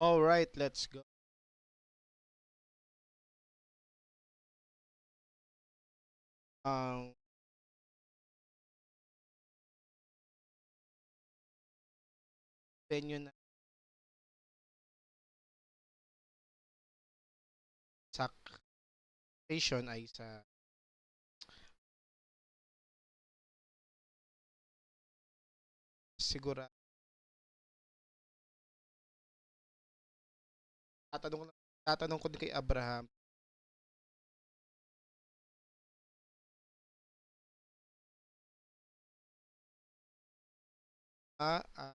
All right, let's go. Ang venue na sa station ay sa sigura tatanong tatanong ko din kay Abraham. Ah,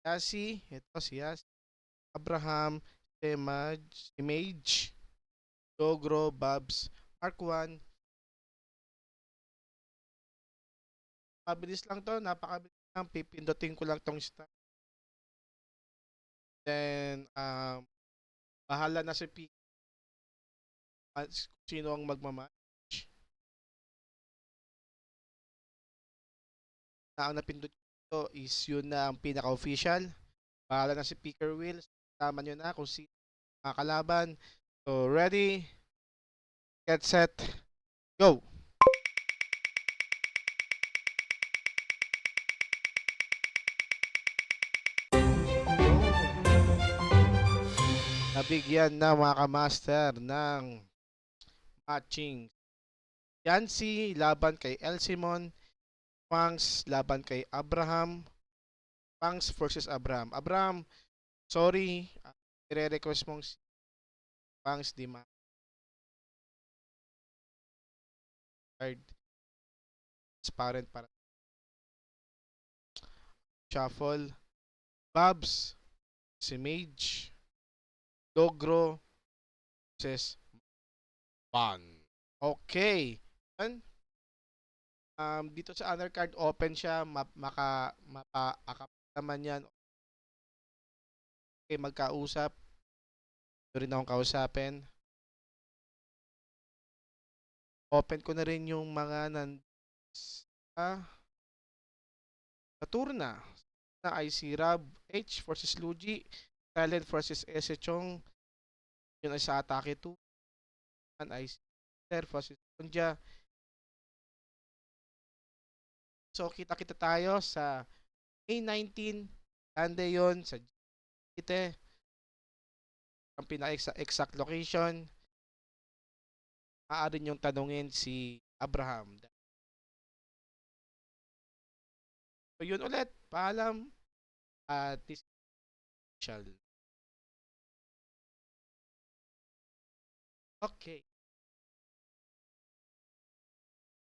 Yasi, ito si Yasi, Abraham, si Mage, Dogro, Babs, Mark 1. Mabilis lang to, napakabilis lang. Pipindutin ko lang tong start. Then, bahala na si P sino ang magmamatch. Na ang napindot ko is yun na ang pinaka-official. Bahala na si Picker Wheels. Tama nyo na kung sino ang kalaban. So, ready, get set, go! Nabigyan na mga kamaster ng matching. Yancy laban kay El Simon. Pangs laban kay Abraham. Pangs versus Abraham. Abraham, sorry. I-request mong si Pangs di card transparent para shuffle. Babs, si Mage, Dogro, versus Ban. Okay. Yan. Dito sa undercard, open siya. Mapa-akap naman yan. Okay, magkausap. Ito rin akong kausapin. Open ko na rin yung mga sa Saturna. Na ay si Rab H versus Luigi. Talent versus Ese Chong. Yun ay sa atake 2. Yan ay si Ter versus Kunja. So, kita-kita tayo sa May 19. Sunday yun sa Gite. Ang pinaka-exact location. Maaari niyong tanungin si Abraham. So, yun ulit. Paalam. At this shall. Okay.